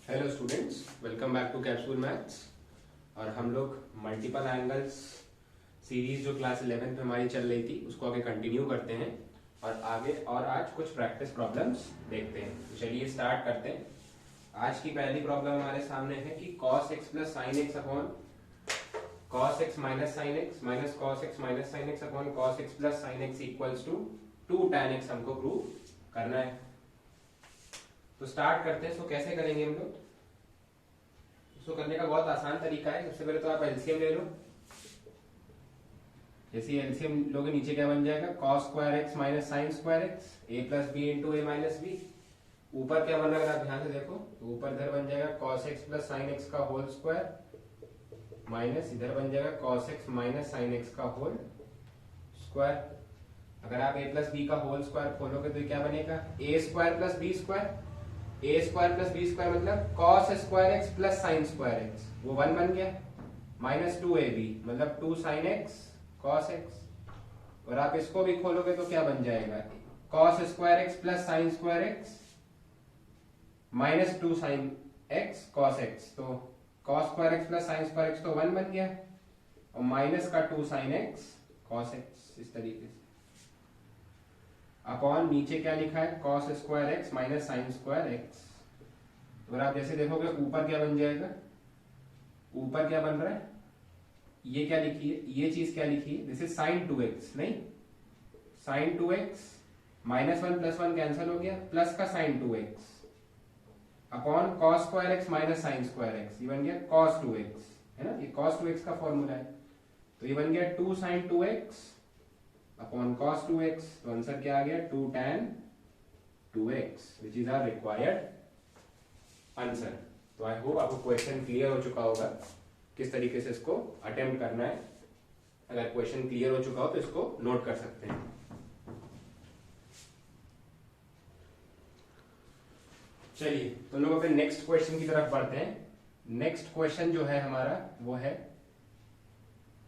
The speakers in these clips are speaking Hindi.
Hello students, welcome back to capsule maths. और हम लोग मल्टीपल एंगल्स सीरीज जो क्लास 11th में हमारी चल रही थी उसको आगे कंटिन्यू करते हैं और आगे और आज कुछ प्रैक्टिस प्रॉब्लम्स देखते हैं। तो चलिए स्टार्ट करते हैं। आज की पहली प्रॉब्लम हमारे सामने है कि cos x plus sine X upon cos x minus sine X minus cos x minus sine X upon cos x plus sine X equals to 2 tan x हमको प्रूव करना है। तो स्टार्ट करते हैं। इसको कैसे करेंगे हम लोग? इसको करने का बहुत आसान तरीका है। सबसे पहले तो आप एलसीएम ले लो। जैसे एलसीएम लोगे नीचे क्या बन जाएगा, cos square x minus sine square x A plus B into A minus B. ऊपर क्या बन रहा है अगर आप ध्यान से देखो तो ऊपर इधर बन जाएगा cos x plus sine x का होल स्क्वायर माइनस इधर बन जाएगा cos x minus sine x का होल स्क्वायर। अगर आप a प्लस बी का होल स्क्वायर खोलोगे तो क्या बनेगा, A square plus B square. A square plus B square मतलब cos square x plus sign square x, वो 1 बन गया, माइनस 2ab मतलब 2 साइन एक्स cos एक्स। और आप इसको भी खोलोगे तो क्या बन जाएगा, cos square x plus sign square x minus 2 sine x cos x. तो cos square x plus sign square x तो 1 बन गया और माइनस का 2 साइन एक्स cos एक्स। इस तरीके से अपॉन नीचे क्या लिखा है, cos square x minus sine square x. अगर आप जैसे देखोगे ऊपर क्या बन जाएगा, ऊपर क्या बन रहा है, ये क्या लिखी है, ये चीज क्या लिखी है, दिस इज साइन 2x, नहीं sign 2x minus 1 plus 1 cancel हो गया, प्लस का sine 2x upon cos square x minus sine square X, ये बन गया cos 2x, है ना, ये cos 2x का फॉर्मूला है। तो ये बन गया 2 sign 2x upon cos 2x। तो आंसर क्या आ गया, 2 tan 2x which is our required answer. तो आई होप आपको क्वेश्चन क्लियर हो चुका होगा किस तरीके से इसको अटेम्प्ट करना है। अगर क्वेश्चन क्लियर हो चुका हो तो इसको नोट कर सकते हैं। चलिए तो लोग अपने नेक्स्ट क्वेश्चन की तरफ बढ़ते हैं। नेक्स्ट क्वेश्चन जो है हमारा वो है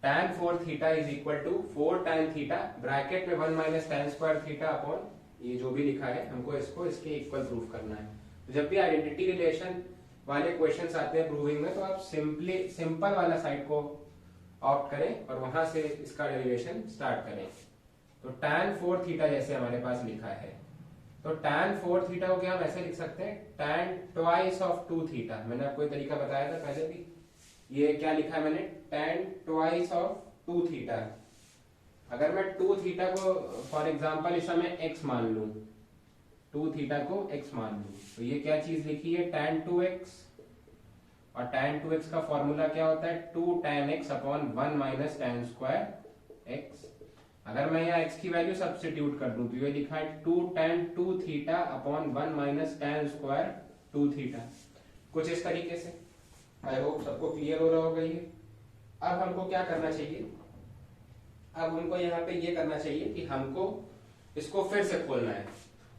tan 4 theta is equal to 4 tan theta bracket में 1 minus tan square theta upon ये जो भी लिखा है हमको इसको इसके इक्वल प्रूफ करना है। तो जब भी आइडेंटिटी रिलेशन वाले क्वेश्चंस आते हैं प्रूविंग में तो आप सिंपल वाला साइड को ऑप्ट करें और वहां से इसका डेरिवेशन स्टार्ट करें। तो tan 4 थीटा जैसे हमारे पास लिखा है तो tan 4 थीटा को क्या हम ऐसे लिख सकते हैं, tan ट्वाइस ऑफ 2 थीटा। मैंने आपको ये तरीका बताया था पहले भी। ये क्या लिखा है मैंने, tan ट्वाइस ऑफ 2 थीटा। अगर मैं 2 थीटा को फॉर एग्जांपल इस समय x मान लूं, 2 थीटा को x मान लूं, तो ये क्या चीज लिखी है, tan 2x। और tan 2x का फॉर्मूला क्या होता है, 2 tan x upon 1 minus tan square x। अगर मैं यहाँ x की वैल्यू सब्स्टिट्यूट कर दूं तो ये लिखा है 2 tan 2 theta upon 1 minus tan square 2 theta. कुछ इस तरीके से। आई होप सबको क्लियर हो रहा होगा ये। अब हमको क्या करना चाहिए, अब हमको यहाँ पे ये करना चाहिए कि हमको इसको फिर से खोलना है।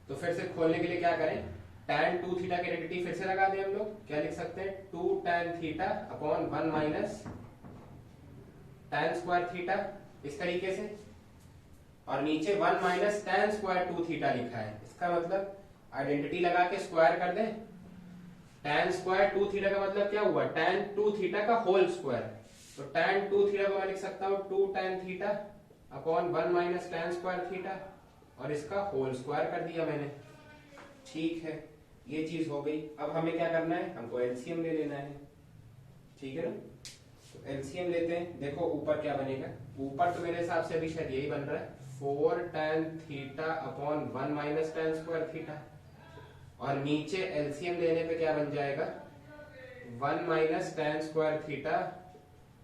तो फिर से खोलने के लिए क्या करें, tan 2 थीटा की आइडेंटिटी फिर से लगा दें। हम लोग क्या लिख सकते हैं, 2 tan theta upon 1 minus tan square theta, इस तरीके से। और नीचे 1 माइनस tan स्क्वायर 2 थीटा लिखा है। इसका मतलब आइडेंटिटी लगा के स्क्वायर कर दें। tan स्क्वायर 2 थीटा का मतलब क्या हुआ, tan 2 थीटा का होल स्क्वायर। तो tan 2 थीटा को मैं लिख सकता हूँ 2 tan theta upon 1 minus tan square theta और इसका होल स्क्वायर कर दिया मैंने। ठीक है, ये चीज हो गई। अब हमें क्या करना है, हमको एलसीएम ले लेना है। ठीक है ना, तो एलसीएम लेते हैं। देखो ऊपर क्या बनेगा, ऊपर तो मेरे हिसाब से अभी शायद यही बन रहा है 4 tan theta upon 1 minus tan square theta. और नीचे एलसीएम लेने पे क्या बन जाएगा, 1 minus tan square theta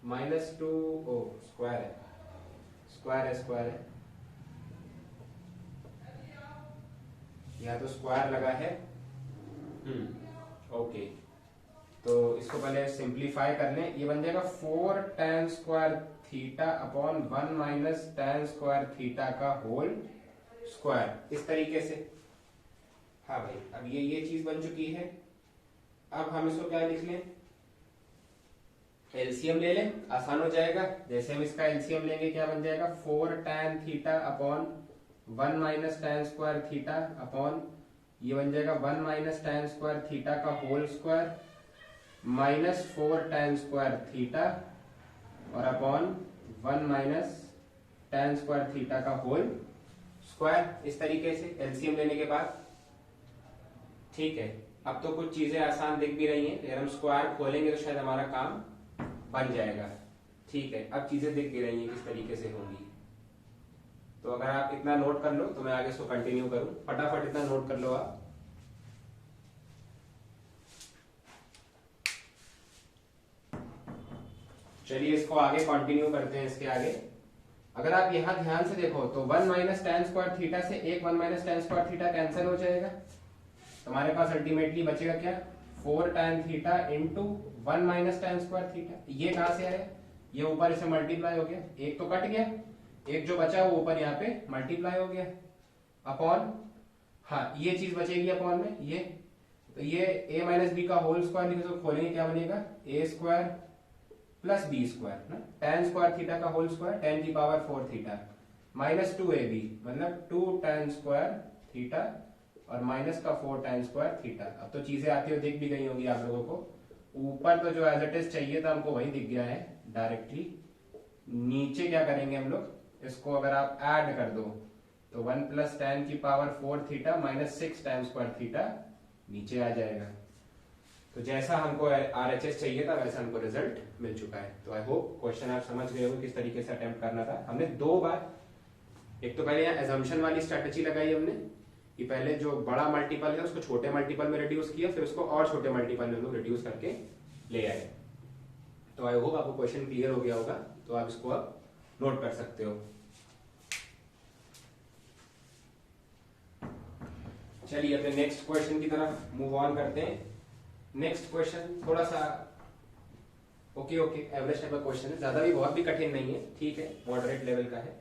minus 2 square है, स्क्वायर है, स्क्वायर है, यहाँ तो स्क्वायर लगा है। ओके, तो इसको पहले सिंप्लीफाई कर लें। ये बन जाएगा 4 tan square theta upon 1 minus tan square theta का होल स्क्वायर, इस तरीके से। हाँ भाई, अब ये चीज बन चुकी है। अब हम इसको क्या लिख लें, एलसीएम ले लें, आसान हो जाएगा। जैसे हम इसका एलसीएम लेंगे क्या बन जाएगा, 4 tan theta upon 1 minus tan square theta upon ये बन जाएगा 1 माइनस tan स्क्वायर थीटा का whole square minus 4 tan square theta और upon 1 minus tan square theta का होल स्क्वायर। इस तरीके से एलसीएम लेने के बाद, ठीक है। अब तो कुछ चीजें आसान दिख भी रही हैं, अगर हम स्क्वायर खोलेंगे तो शायद हमारा काम बन जाएगा, ठीक है। अब चीजें दिख भी रही हैं किस तरीके से होंगी। तो अगर आप इतना नोट कर लो तो मैं आगे इसको कंटिन्यू करूं, फटाफट इतना नोट कर लो आप। चलिए इसको आगे कंटिन्यू करते हैं। इसके आगे अगर आप यहां ध्यान से देखो तो 1 माइनस tan स्क्वायर थीटा से एक 1 minus tan square theta cancel हो जाएगा। तुम्हारे पास अल्टीमेटली बचेगा क्या, 4 tan theta into 1 minus tan square theta. ये कहां से आया, ये ऊपर इसे मल्टीप्लाई हो गया, एक तो कट गया, एक जो बचा वो ऊपर यहाँ पे मल्टीप्लाई हो गया अपॉन, हाँ ये चीज बचेगी अपॉन में ये, तो ये a माइनस बी का होल स्क्वायर लिखे तो खोलेंगे क्या बनेगा, a square plus B square ना, tan स्क्वायर थीटा का होल स्क्वायर 10 की पावर 4 थीटा माइनस 2ab मतलब 2 tan स्क्वायर थीटा और माइनस का 4 tan स्क्वायर थीटा। अब तो चीजें आती हो दिख भी गई होंगी आप लोगों को। ऊपर तो जो एज इट इज चाहिए था हमको वही दिख गया है डायरेक्टली। नीचे क्या करेंगे हम लोग, इसको अगर आप ऐड कर दो तो 1 प्लस tan की power 4 theta minus 6 tan square theta नीचे आ जाएगा। तो जैसा हमको RHS चाहिए था वैसा हमको रिजल्ट मिल चुका है। तो आई होप क्वेश्चन आप समझ गए हो किस तरीके से अटेम्प्ट करना था। हमने 2 बार, एक तो पहले यहाँ एजम्पशन वाली स्ट्रेटेजी लगाई हमने कि पहले जो बड़ा मल्टीपल है उसको छोटे मल्टीपल में रिड्यूस किया, फिर उसको और छोटे मल्टीपल में रिड्यूस करके ले आए। तो आई होप आपको क्वेश्चन क्लियर हो गया होगा। तो आप इसको अब नोट कर सकते हो। चलिए अपने नेक्स्ट क्वेश्चन की तरफ मूव ऑन करते हैं। नेक्स्ट क्वेश्चन थोड़ा सा ओके एवरेज टाइप का क्वेश्चन है, ज्यादा भी बहुत भी कठिन नहीं है, ठीक है, मॉडरेट लेवल का है।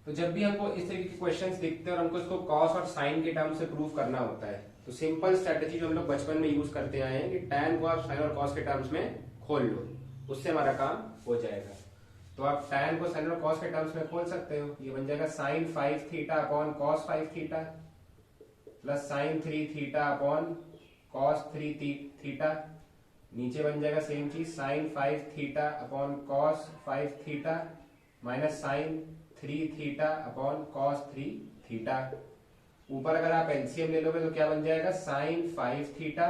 तो जब भी हमको इस तरीके के क्वेश्चंस दिखते हैं और हमको इसको कॉस और साइन के टर्म से प्रूव करना होता है, तो सिंपल स्ट्रेटजी जो हम लोग बचपन में यूज करते आए हैं कि tan को आप साइन और कॉस के टर्म्स में खोल लो, उससे हमारा काम हो जाएगा। तो आप tan को साइन और कॉस के टर्म्स में खोल सकते हो। ये बन जाएगा sin 5 theta upon cos 5 theta plus sin 3 theta upon cos 3 theta. नीचे बन जाएगा सेम चीज sin 5 theta upon cos 5 theta minus sin 3 theta upon cos 3 theta. ऊपर अगर आप एलसीएम ले लोगे तो क्या बन जाएगा, sin 5 theta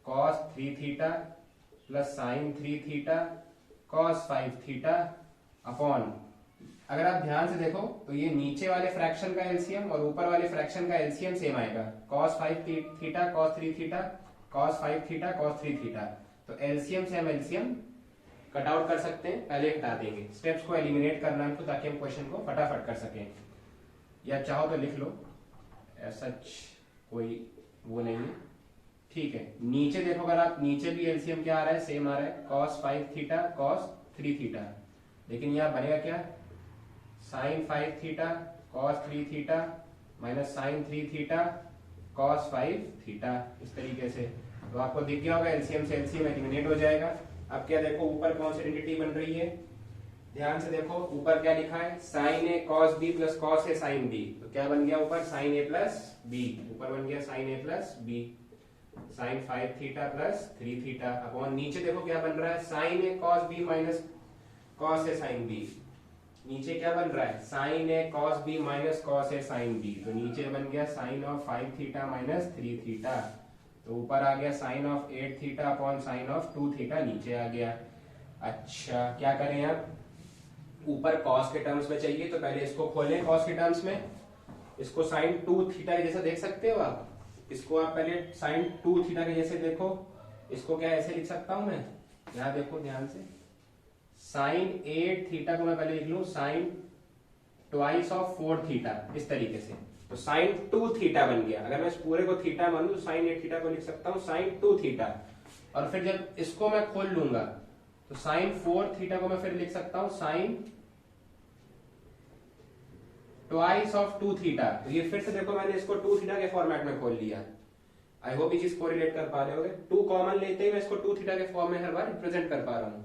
cos 3 theta plus sin 3 theta cos 5 theta upon, अगर आप ध्यान से देखो तो ये नीचे वाले फ्रैक्शन का एलसीएम और ऊपर वाले फ्रैक्शन का एलसीएम सेम आएगा, cos 5 theta cos 3 theta cos 5 theta cos 3 theta. तो एलसीएम से हम एलसीएम कट आउट कर सकते हैं, पहले हटा देंगे, स्टेप्स को एलिमिनेट करना है ताकि हम क्वेश्चन को फटाफट कर सकें। या चाहो तो लिख लो, ऐसा कोई वो नहीं है, ठीक है। नीचे देखो, अगर आप नीचे भी एलसीएम क्या आ रहा है, सेम आ रहा है, cos 5 थीटा cos 3 थीटा, लेकिन यहाँ बनेगा क्या, sin 5 theta cos 3 theta minus sin 3 theta cos 5 theta, इस तरीके से। तो आपको दिख गया होगा एलसीएम से एलसीएम एलिमिनेट हो जाएगा। अब क्या देखो ऊपर कौन सी आइडेंटिटी बन रही है, ध्यान से देखो ऊपर क्या लिखा है, sin a cos b plus cos a sin b। तो क्या बन गया ऊपर, sin a प्लस b, ऊपर बन गया sin a plus b, sin 5 theta plus 3 theta upon नीचे देखो क्या बन रहा है, sin a cos b minus cos a sin b। नीचे क्या बन रहा है, sin a cos b minus cos a sin b। तो नीचे बन गया sin of 5 theta minus 3 theta. तो ऊपर आ गया sin of 8 theta upon sin of 2 theta नीचे आ गया। अच्छा क्या करें अब, ऊपर cos के टर्म्स में चाहिए तो पहले इसको खोलें cos के टर्म्स में, इसको sin 2 थीटा के जैसा देख सकते हो आप, इसको आप पहले sin 2 थीटा के जैसे देखो, इसको क्या ऐसे लिख सकता हूं मैं, यहां देखो ध्यान से, sin 8 थीटा को मैं पहले लिख लूं sin ट्वाइस ऑफ 4 थीटा, इस तरीके से। तो sin 2 थीटा बन गया। अगर मैं इस पूरे को थीटा मान लूं तो sin 8 थीटा को लिख सकता हूं sin 2 थीटा, और फिर जब इसको मैं खोल लूंगा तो sin 4 थीटा को मैं फिर लिख सकता हूं sin ट्वाइस ऑफ 2 थीटा। तो ये फिर से देखो मैंने इसको 2 थीटा के फॉर्मेट में खोल लिया। आई होप ये चीज को रिलेट कर पा रहे होगे, 2 कॉमन लेते ही मैं इसको 2 थीटा के फॉर्म में हर बार रिप्रेजेंट कर पा रहा हूं।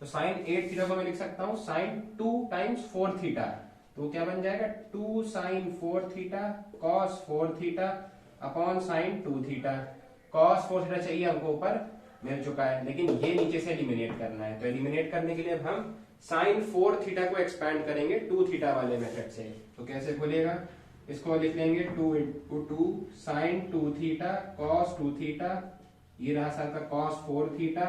तो sin 8 थीटा को मैं लिख सकता हूं sin 2 टाइम्स 4 थीटा, तो क्या बन जाएगा 2 sine 4 theta cos 4 theta upon sine 2 theta. Cos 4 theta चाहिए हमको, ऊपर मिल चुका है, लेकिन ये नीचे से एलिमिनेट करना है। तो एलिमिनेट करने के लिए अब हम साइन 4 थीटा को एक्सपैंड करेंगे 2 थीटा वाले मेथड से। तो कैसे खुलेगा, इसको लिख लेंगे 2 into 2 sine 2 theta cos 2 theta, ये रहा सर का कॉस 4 थीटा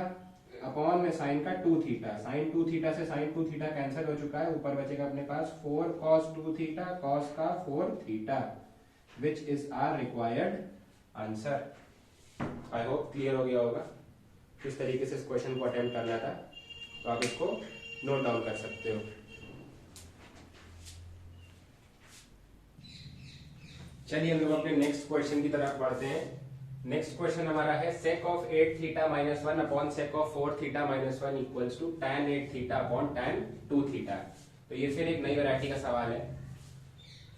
अपॉन में साइन का 2 थीटा। साइन 2 थीटा से साइन 2 थीटा कैंसिल हो चुका है, ऊपर बचेगा अपने पास 4 cos 2 थीटा कॉस का 4 theta, which is our required answer. I hope clear हो गया होगा किस तरीके से इस क्वेश्चन को अटेम्प्ट करना था। तो आप इसको नोट डाउन कर सकते हो। चलिए हम लोग अपने नेक्स्ट क्वेश्चन की तरफ बढ़ते हैं। नेक्स्ट क्वेश्चन हमारा है sec of 8 theta minus 1 upon sec of 4 theta minus 1 equals to tan 8 theta upon tan 2 theta. तो ये फिर एक नई वैरायटी का सवाल है।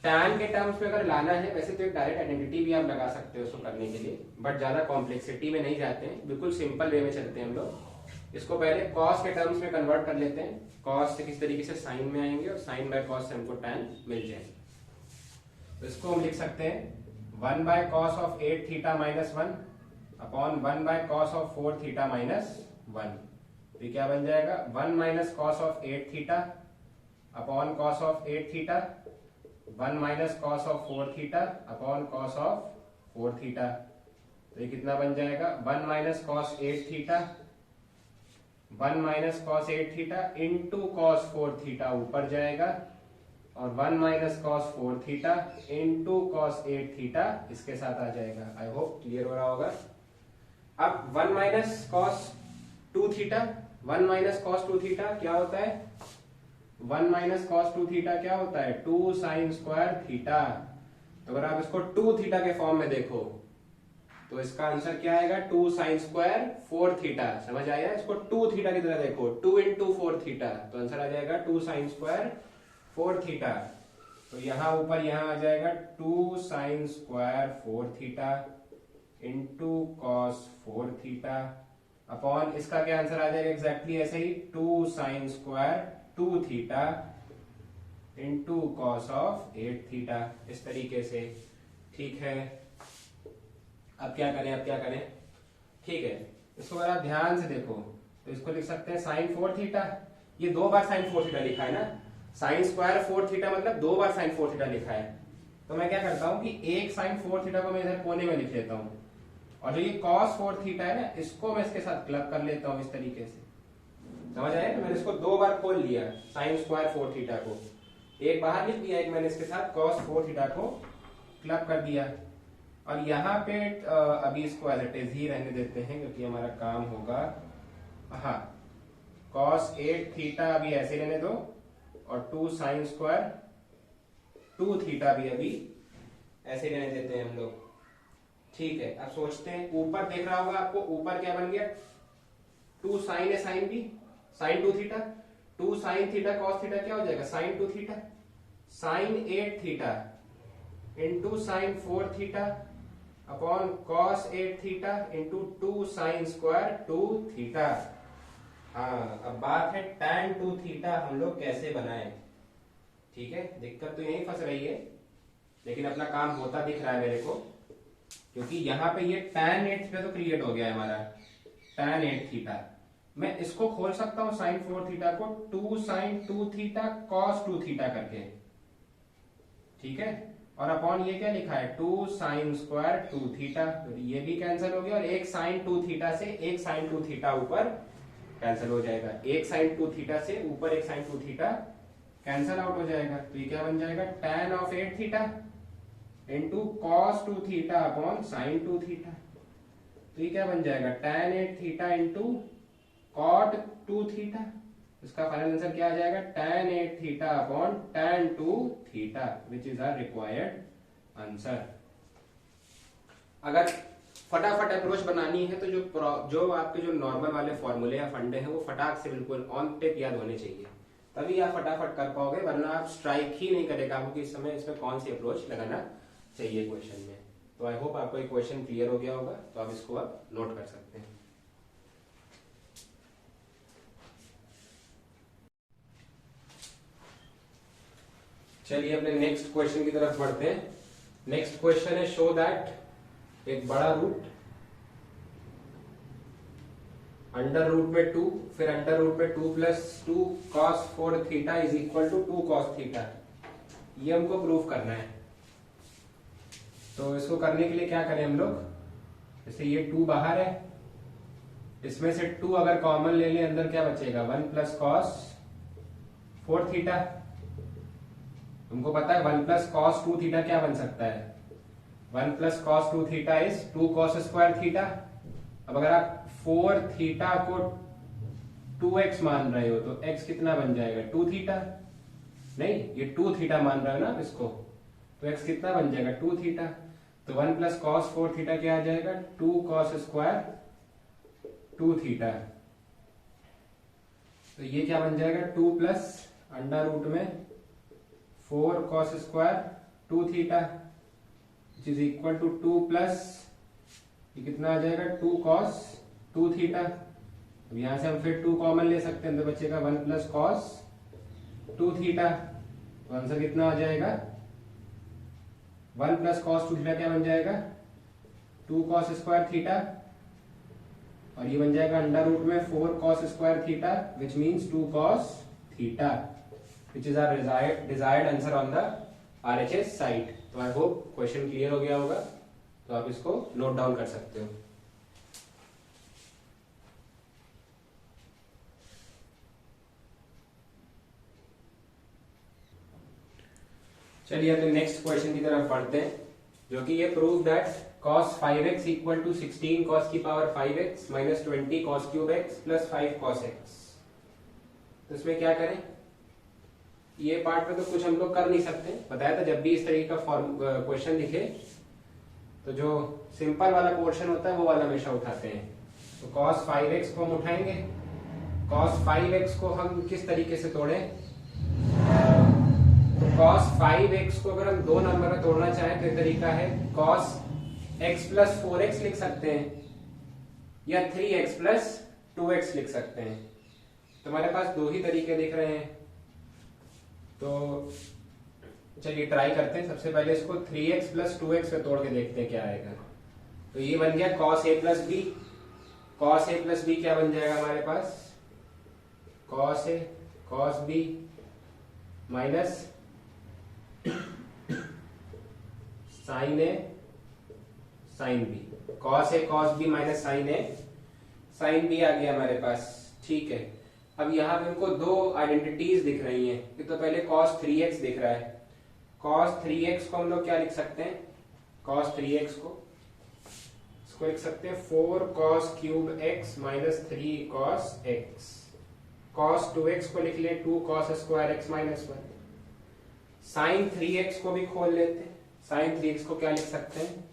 tan के टर्म्स में अगर लाना है, वैसे तो एक डायरेक्ट आइडेंटिटी भी आप लगा सकते हो उसको करने के लिए, बट ज्यादा कॉम्प्लेक्सिटी में नहीं जाते हैं, बिल्कुल सिंपल वे में चलते हैं हम लोग। इसको पहले cos के टर्म्स में कन्वर्ट कर लेते हैं। cos से किस तरीके से साइन में आएंगे और साइन बाय cos से हमको tan मिल जाएगा। तो इसको हम लिख सकते हैं 1 by cos of 8 theta minus 1 upon 1 by cos of 4 theta minus 1। तो ये क्या बन जाएगा 1 minus cos of 8 theta upon cos of 8 theta, 1 minus cos of 4 theta upon cos of 4 theta. तो ये कितना बन जाएगा 1 minus cos 8 theta, 1 minus cos 8 theta into cos 4 theta ऊपर जाएगा, और 1 minus cos 4 theta into cos 8 theta इसके साथ आ जाएगा। आई होप क्लियर हो रहा होगा। अब 1 minus cos 2 theta, 1 minus cos 2 theta क्या होता है, 1 माइनस कॉस 2 थीटा क्या होता है 2 साइन स्क्वायर थीटा। तो अगर आप इसको 2 थीटा के फॉर्म में देखो तो इसका आंसर क्या आएगा 2 साइन स्क्वायर 4 थीटा। समझ आया, इसको 2 थीटा की तरह देखो 2 इंटू 4 थीटा, तो आंसर आ जाएगा 2 साइन स्क्वायर 4 थीटा। तो यहां ऊपर यहां आ जाएगा 2 sine square 4 theta into cos 4 theta upon इसका क्या आंसर आ जाएगा एग्जैक्टली ऐसे ही 2 sine square 2 theta into cos of 8 theta, इस तरीके से। ठीक है, अब क्या करें, अब क्या करें, ठीक है। इसको अगर आप ध्यान से देखो तो इसको लिख सकते हैं साइन 4 थीटा, ये 2 बार साइन 4 थीटा लिखा है ना, साइन स्क्वायर 4 थीटा मतलब 2 बार साइन 4 थीटा लिखा है। तो मैं क्या करता हूं कि एक साइन 4 थीटा को मैं इधर कोने में लिख लेता हूं, और जो ये कॉस 4 थीटा है ना, इसको मैं इसके साथ क्लब कर लेता हूं इस तरीके से। समझ आया, तो मैंने इसको 2 बार खोल लिया साइन स्क्वायर 4 थीटा को, एक बाहर लिख दिया, एक मैंने इसके साथ कॉस 4 थीटा को क्लब कर दिया। और यहाँ पे अभी इसको एज इट इज ही रहने देते हैं क्योंकि हमारा काम होगा, हाँ कॉस 8 थीटा अभी ऐसे रहने दो, और 2 साइन स्क्वायर 2 थीटा भी अभी ऐसे रहने देते हैं हम लोग। ठीक है, अब सोचते हैं, ऊपर देख रहा होगा आपको, ऊपर क्या बन गया 2 साइन है, साइन भी sine 2 theta, 2 sine theta cos theta क्या हो जाएगा sine 2 theta, sine 8 theta into sine 4 theta upon cos 8 theta into 2 sine square 2 theta. हाँ, अब बात है tan 2 थीटा हम लोग कैसे बनाएं। ठीक है, दिक्कत तो यही फंस रही है, लेकिन अपना काम होता दिख रहा है मेरे को, क्योंकि यहाँ पे ये tan 8 थीटा तो क्रिएट हो गया है हमारा, tan 8 थीटा। मैं इसको खोल सकता हूं साइन 4 थीटा को 2 साइन 2 थीटा कॉस 2 थीटा करके। ठीक है, और अपॉन ये क्या लिखा है 2 साइन स्क्वायर 2 थीटा, तो ये भी कैंसिल हो गया, और एक साइन 2 थीटा से एक साइन 2 थीटा ऊपर कैंसिल हो जाएगा, एक साइन 2 थीटा से ऊपर एक साइन 2 थीटा कैंसिल आउट हो जाएगा। तो ये क्या बन जाएगा tan of 8 theta into cos 2 theta upon sine 2 theta. तो ये क्या बन जाएगा tan 8 theta into cot 2 theta. इसका फाइनल आंसर क्या आ जाएगा tan 8 theta upon tan 2 theta, which is our required answer. अगर फटाफट अप्रोच बनानी है तो जो आपके जो नॉर्मल वाले फॉर्मूले या फंडे हैं वो फटाक से बिल्कुल ऑन टिप याद होने चाहिए, तभी आप फटाफट कर पाओगे, वरना आप स्ट्राइक ही नहीं करेगा आपको कि इस समय इसमें कौन सी अप्रोच लगाना चाहिए क्वेश्चन में। तो आई होप आपको ये क्वेश्चन क्लियर हो गया होगा, तो आप इसको आप नोट कर सकते हैं। चलिए अपने नेक्स्ट क्वेश्चन की तरफ बढ़ते हैं। नेक्स्ट क्वेश्चन है शो दैट एक बड़ा रूट अंडर रूट में 2 फिर अंडर रूट में 2 प्लस 2 cos 4 theta is equal to 2 cos theta, ये हमको प्रूव करना है। तो इसको करने के लिए क्या करें हम लोग, जैसे ये 2 बाहर है, इसमें से 2 अगर कॉमन ले लें अंदर क्या बचेगा 1 प्लस कॉस 4 थीटा। हमको पता है 1 प्लस कॉस 2 थीटा क्या बन सकता है, 1 plus cos 2 theta is 2 cos square theta. अब अगर आप 4 थीटा को 2x मान रहे हो तो x कितना बन जाएगा 2 थीटा, नहीं ये 2 थीटा मान रहे हो ना इसको, तो x कितना बन जाएगा 2 थीटा। तो 1 प्लस कॉस 4 थीटा क्या आ जाएगा 2 कॉस स्क्वायर 2 थीटा। तो ये क्या बन जाएगा 2 प्लस अंडर रूट में 4 cos square 2 theta which is equal to 2 plus ये कितना आ जाएगा 2 कॉस 2 थीटा। अब यहां से हम फिर 2 कॉमन ले सकते हैं, तो बचेगा 1 प्लस कॉस 2 थीटा। तो आंसर कितना आ जाएगा 1 प्लस कॉस 2 थीटा क्या बन जाएगा 2 कॉस स्क्वायर थीटा, और ये बन जाएगा अंडर रूट में 4 cos square theta which means 2 cos theta which is our desired answer on the RHS site. तो आई होप क्वेश्चन क्लियर हो गया होगा, तो आप इसको नोट डाउन कर सकते हो। चलिए अपने नेक्स्ट क्वेश्चन की तरफ बढ़ते हैं, जो कि ये prove that cos 5x equal to 16 cos की power 5x minus 20 cos cube x plus 5 cos x। तो इसमें क्या करें, ये पार्ट में तो कुछ हम लोग कर नहीं सकते, बताया था जब भी इस तरीके का क्वेश्चन लिखे तो जो सिंपल वाला पोर्शन होता है वो वाला हमेशा उठाते हैं। तो cos 5x को हम उठाएंगे, cos 5x को हम किस तरीके से तोड़ें, तो cos 5x को अगर हम 2 नंबर में तोड़ना चाहें तो एक तरीका है cos x प्लस 4x लिख सकते हैं या 3x प्लस 2x लिख सकते हैं। तो हमारे पास 2 ही तरीके दिख रहे हैं, तो चलिए ट्राई करते हैं। सबसे पहले इसको 3x प्लस 2x पे तोड़ के देखते हैं क्या आएगा। तो ये बन गया cos a plus b, cos a plus b क्या बन जाएगा हमारे पास cos a cos b minus sin a sin b, cos a cos b minus sin a sin b आ गया हमारे पास। ठीक है, अब यहाँ पे हमको 2 आइडेंटिटीज दिख रही हैं। एक तो पहले cos 3x दिख रहा है, cos 3x को हम लोग क्या लिख सकते हैं, cos 3x को इसको लिख सकते हैं 4 cos cube x minus 3 cos x। cos 2x को लिख ले 2 cos square x minus 1। sin 3x को भी खोल लेते हैं, sin 3x को क्या लिख सकते हैं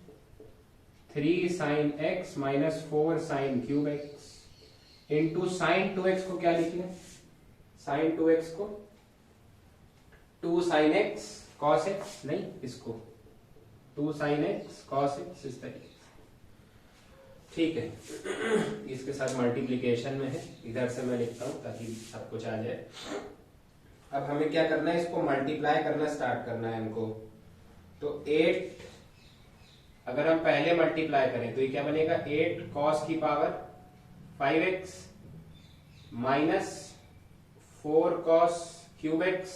3 sin x minus 4 sin cube x into sin 2x को क्या लिख लें, sin 2x को 2 sin x cos x, नहीं इसको 2 sin x cos x इस तरीके से। ठीक है, इसके साथ मल्टीप्लीकेशन में है, इधर से मैं लिखता हूं ताकि सब कुछ आ जाए। अब हमें क्या करना है, इसको मल्टीप्लाई करना स्टार्ट करना है हमको। तो 8 अगर हम पहले मल्टीप्लाई करें तो ये क्या बनेगा 8 cos की power 5x minus 4 cos cube x,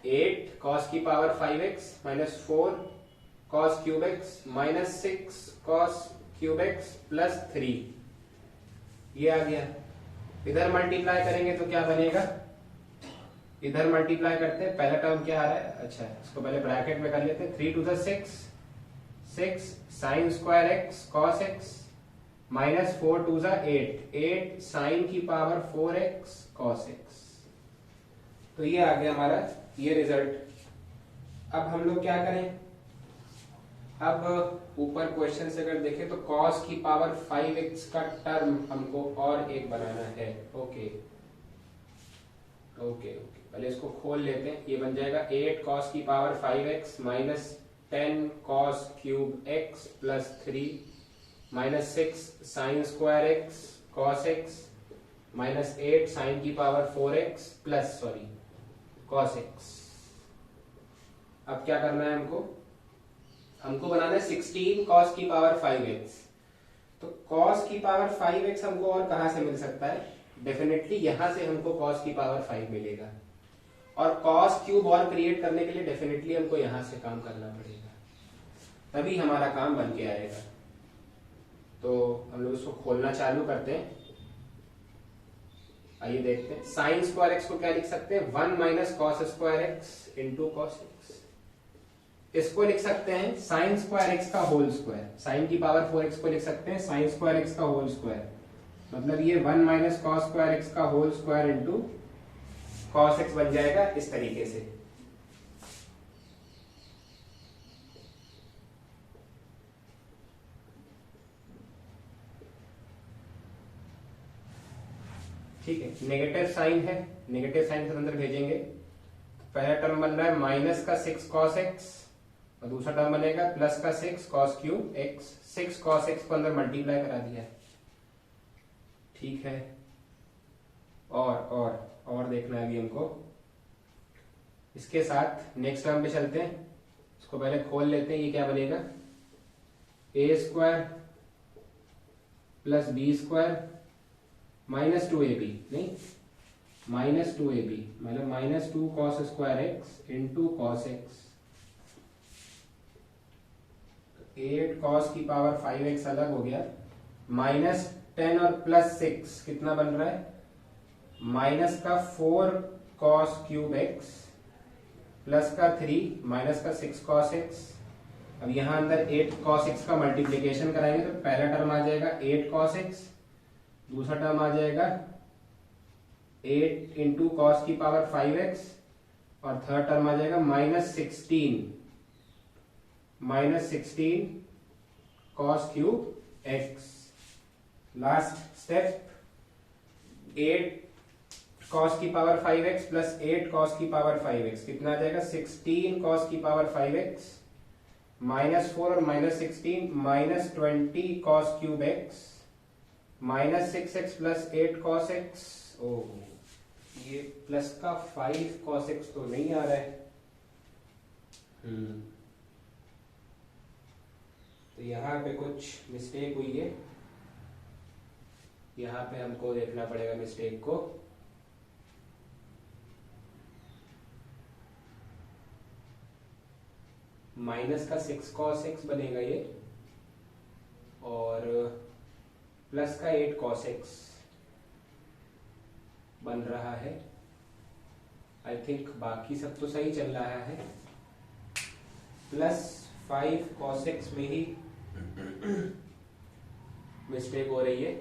8 cos की power 5x minus 4 cos cube x minus 6 cos cube x plus 3, ये आ गया। इधर मल्टीप्लाई करेंगे तो क्या बनेगा, इधर मल्टीप्लाई करते हैं, पहला टर्म क्या आ रहा है, अच्छा इसको पहले ब्रैकेट में कर लेते हैं, 3 to the 6 sin square x cos x minus 4 to the 8 sin की पावर 4x cos x। तो ये आ गया हमारा ये रिजल्ट। अब हम लोग क्या करें, अब ऊपर क्वेश्चन से अगर देखें तो cos की पावर 5x का टर्म हमको और एक बनाना है। ओके ओके ओके, पहले इसको खोल लेते हैं। ये बन जाएगा 8 cos की power 5x minus 10 cos cube x plus 3 minus 6 sine square x cos x minus 8 sine की power 4x plus cos x। अब क्या करना है हमको बनाना है 16 cos की पावर 5x। तो cos की पावर 5x हमको और कहां से मिल सकता है? डेफिनेटली यहां से हमको cos की पावर 5 मिलेगा, और cos क्यूब और क्रिएट करने के लिए डेफिनेटली हमको यहां से काम करना पड़ेगा, तभी हमारा काम बन के आएगा। तो हम लोग इसको खोलना चालू करते हैं। आइए देखते हैं। साइन स्क्वायर एक्स को क्या लिख सकते हैं? 1 minus cos square x into cos X. इसको लिख सकते हैं साइन स्क्वायर एक्स का होल स्क्वायर, साइन की पावर 4x को लिख सकते हैं साइन स्क्वायर एक्स का होल स्क्वायर, मतलब ये 1 माइनस कॉस स्क्वायर एक्स का whole square into cos X बन जाएगा इस तरीके से। ठीक है, नेगेटिव साइन है, नेगेटिव साइन से अंदर भेजेंगे। पहला टर्म बन रहा है माइनस का 6 कॉस एक्स, और दूसरा टर्म बनेगा प्लस का 6 cos cube x. 6 cos x को अंदर मल्टीप्लाई करा दिया है। ठीक है, और देखना है अभी हमको। इसके साथ नेक्स्ट टर्म पे चलते हैं, इसको पहले खोल लेते हैं। ये क्या बनेगा? A square plus B square minus 2ab, नहीं माइनस 2ab, मतलब minus 2 cos square x into cos x. 8 cos की पावर 5x अलग हो गया, माइनस 10 और प्लस 6 कितना बन रहा है? माइनस का 4 कॉस क्यूब एक्स प्लस का 3 माइनस का 6 कॉस एक्स। अब यहां अंदर 8 कॉस एक्स का मल्टीप्लीकेशन कराएंगे तो पहला टर्म आ जाएगा 8 कॉस एक्स, दूसरा टर्म आ जाएगा 8 इंटू कॉस की पावर 5x, और थर्ड टर्म आ जाएगा minus 16 cos cube x. Last step, 8 cos की पावर 5x प्लस 8 कॉस की पावर 5x कितना आ जाएगा? 16 कॉस की पावर 5x माइनस 4 और minus 16 minus 20 cos cube x minus 6x plus 8 cos x. Oh, ये प्लस का 5 कॉस एक्स तो नहीं आ रहा है। तो यहां पे कुछ मिस्टेक हुई है, यहां पे हमको देखना पड़ेगा मिस्टेक को। माइनस का 6 कॉस एक्स बनेगा ये, और प्लस का 8 कॉस एक्स बन रहा है। आई थिंक बाकी सब तो सही चल रहा है। प्लस 5 कॉस एक्स में ही मिस्टेक हो रही है।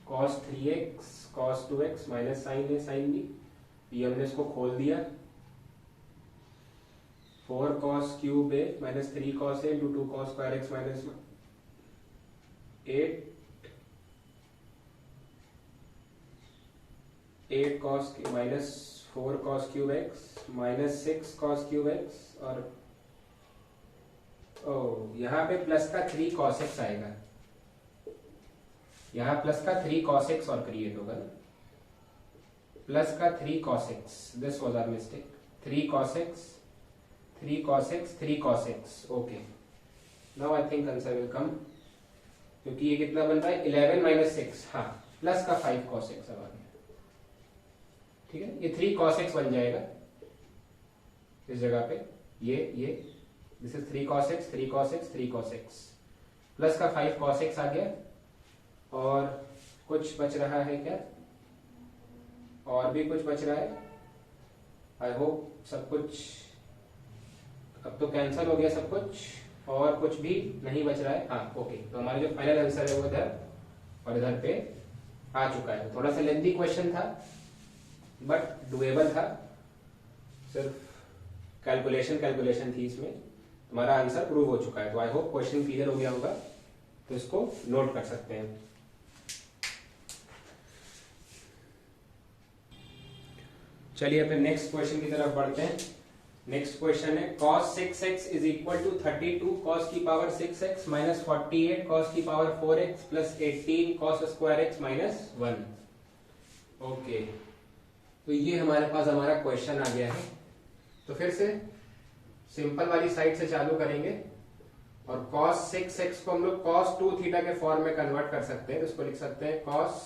Cos 3x cos 2x minus sine है, साइन भी ये हमने इसको खोल दिया। 4 cos cube A minus 3 cos A into 2 cos square x minus 8 cos minus 4 cos cube x minus 6 cos cube x, और यहां पे प्लस का 3 कॉस एक्स आएगा। यहां प्लस का 3 कॉस एक्स और क्रिएट होगा ना, प्लस का 3 cos x, this was our mistake. 3 cos x 3 cos x 3 cos x, okay. Now I think answer will come, क्योंकि ये कितना बन रहा है 11 माइनस 6, हाँ प्लस का 5 cos x अब आ गया। ठीक है, ये 3 cos x बन जाएगा इस जगह पे, ये this is 3 cos x 3 cos x 3 cos x, plus का 5 cos x आ गया। और कुछ बच रहा है क्या? और भी कुछ बच रहा है। आई होप सब कुछ अब तो कैंसिल हो गया सब कुछ, और कुछ भी नहीं बच रहा है। हाँ ओके, तो हमारा जो फाइनल आंसर है वो इधर और इधर पे आ चुका है। थोड़ा सा लेंथी क्वेश्चन था बट डुएबल था, सिर्फ कैलकुलेशन थी इसमें। हमारा आंसर प्रूव हो चुका है। तो आई होप क्वेश्चन क्लियर हो गया होगा, तो इसको नोट कर सकते हैं। चलिए फिर नेक्स्ट क्वेश्चन की तरफ बढ़ते हैं। नेक्स्ट क्वेश्चन है cos 6x is equal to 32 cos की पावर 6x माइनस 48 cos की power 4x plus 18 cos square x minus 1। Okay, तो ये हमारे पास हमारा क्वेश्चन आ गया है। तो फिर से सिंपल वाली साइड से चालू करेंगे और cos 6x को हम लोग cos 2 थीटा के फॉर्म में कन्वर्ट कर सकते हैं, तो इसको लिख सकते हैं cos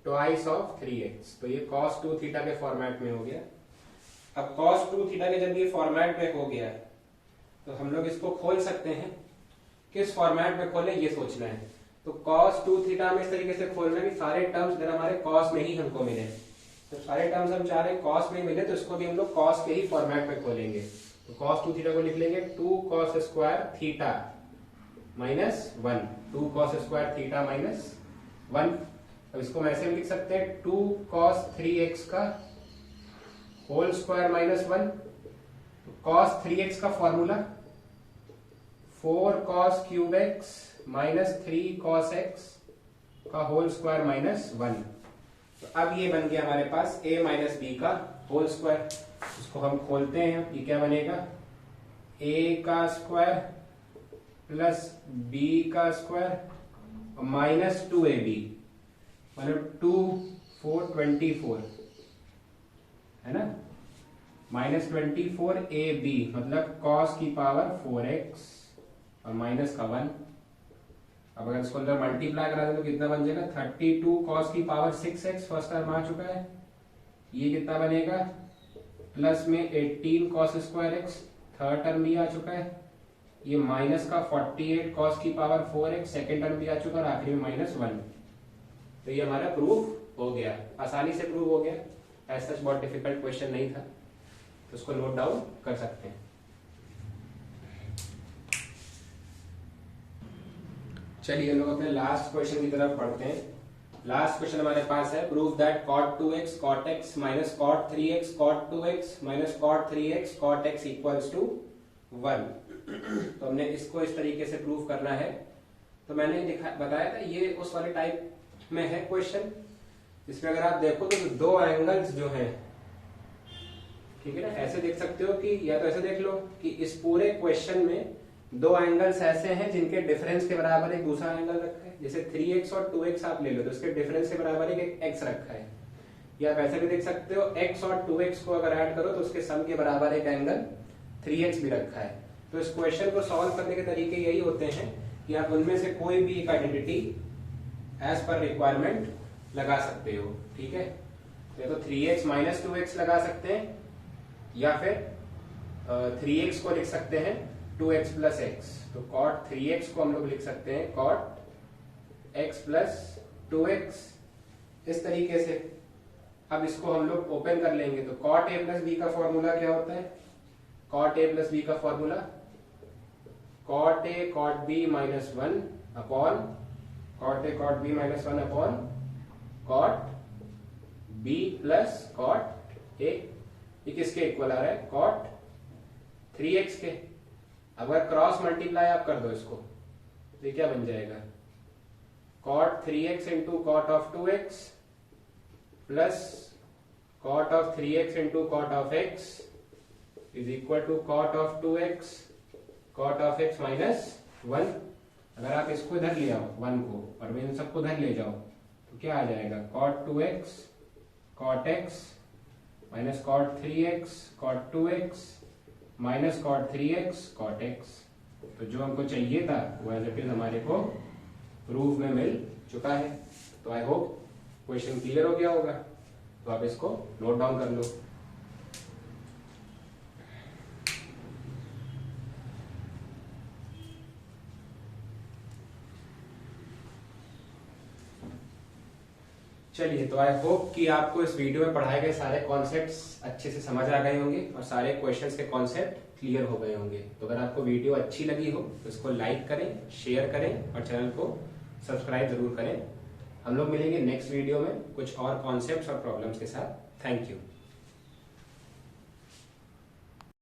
ट्वाइस ऑफ 3x। तो ये cos 2 थीटा के फॉर्मेट में हो गया। अब cos 2 थीटा के जब ये फॉर्मेट में हो गया तो हम लोग इसको खोल सकते हैं। किस फॉर्मेट में खोलें ये सोचना है। तो cos 2 थीटा में इस तरीके से खोलना कि सारे टर्म्स इधर हमारे cos में ही हमको मिले। तो सारे टर्म्स हम चाह रहे हैं cos में ही मिले, तो इसको भी हम लोग cos के ही फॉर्मेट में खोलेंगे। तो cos 2 थीटा को लिख लेंगे 2 cos square theta minus 1, 2 cos square theta minus 1। अब इसको हम ऐसे भी लिख सकते हैं 2 cos 3x का होल स्क्वायर माइनस 1। तो cos 3x का formula 4 cos cube x minus 3 cos x का होल स्क्वायर माइनस 1। तो अब ये बन गया हमारे पास a माइनस बी का होल स्क्वायर। इसको हम खोलते हैं, ये क्या बनेगा a का स्क्वायर प्लस b का स्क्वायर और माइनस 2ab, मतलब 2 4 24 है ना, माइनस 24 ab मतलब cos की पावर 4x और माइनस का 1। अब अगर इसको अंदर मल्टीप्लाई करा दें तो कितना बन जाएगा 32 cos की पावर 6x फर्स्ट टर्म आ चुका है। ये कितना बनेगा प्लस में 18 cos square x third term भी आ चुका है। ये माइनस का 48 cos की पावर 4x सेकेंड टर्म भी आ चुका है और आखिरी में माइनस 1। तो ये हमारा प्रूफ हो गया, आसानी से प्रूफ हो गया। ऐसा सच बहुत डिफिकल्ट क्वेश्चन नहीं था, तो उसको नोट डाउन कर सकते हैं। चलिए हम लोग अपने लास्ट क्वेश्चन की तरफ पढ़ते हैं। लास्ट क्वेश्चन हमारे पास है prove that cot 2x cot x minus cot 3x cot 2x minus cot 3x cot x equals to 1। तो हमने इसको इस तरीके से प्रूव करना है। तो मैंने बताया था ये उस वाले टाइप में है क्वेश्चन जिसमें अगर आप देखो तो दो एंगल्स जो हैं, ठीक है ना, ऐसे देख सकते हो कि या तो ऐसे देख लो कि इस पूरे क्वेश्चन में दो एंगल्स ऐसे हैं जिनके डिफरेंस के बराबर एक दूसरा एंगल रखा है। जैसे 3x और 2x आप ले लो तो इसके डिफरेंस के बराबर एक x रखा है। या आप ऐसे भी देख सकते हो x और 2x को अगर ऐड करो तो उसके सम के बराबर एक एंगल 3x भी रखा है। तो इस क्वेश्चन को सॉल्व करने के तरीके यही होते हैं कि आप उनमें से कोई भी एक आइडेंटिटी एज पर रिक्वायरमेंट लगा सकते हो, ठीक है। तो 3x माइनस 2x लगा सकते हैं या फिर 3x को लिख सकते हैं 2x प्लस x। तो cot 3x को हम लोग लिख सकते हैं cot x प्लस 2x इस तरीके से। अब इसको हम लोग ओपन कर लेंगे तो cot a प्लस b का फॉर्मूला क्या होता है। cot a प्लस b का formula cot a cot b minus 1 upon cot a cot b minus 1 upon cot b plus cot a। ये किसके इक्वल आ रहा है cot 3x के। अगर क्रॉस मल्टीप्लाई आप कर दो इसको तो ये क्या बन जाएगा cot 3x into cot of 2x plus cot of 3x into cot of x is equal to cot of 2x cot of x minus 1। अगर आप इसको इधर ले आओ 1 को और इन सबको इधर ले जाओ तो क्या आ जाएगा cot 2x cot x minus cot 3x cot 2x minus cot 3x cot x। तो जो हमको चाहिए था वो एज इट इज हमारे को प्रूफ में मिल चुका है। तो आई होप क्वेश्चन क्लियर हो गया होगा। तो आप इसको नोट डाउन कर लो। चलिए, तो आई होप कि आपको इस वीडियो में पढ़ाए गए सारे कॉन्सेप्ट्स अच्छे से समझ आ गए होंगे और सारे क्वेश्चंस के कॉन्सेप्ट क्लियर हो गए होंगे। तो अगर आपको वीडियो अच्छी लगी हो तो इसको लाइक करें, शेयर करें और चैनल को सब्सक्राइब जरूर करें। हम लोग मिलेंगे नेक्स्ट वीडियो में कुछ और कॉन्सेप्ट्स और प्रॉब्लम्स के साथ। Thank you.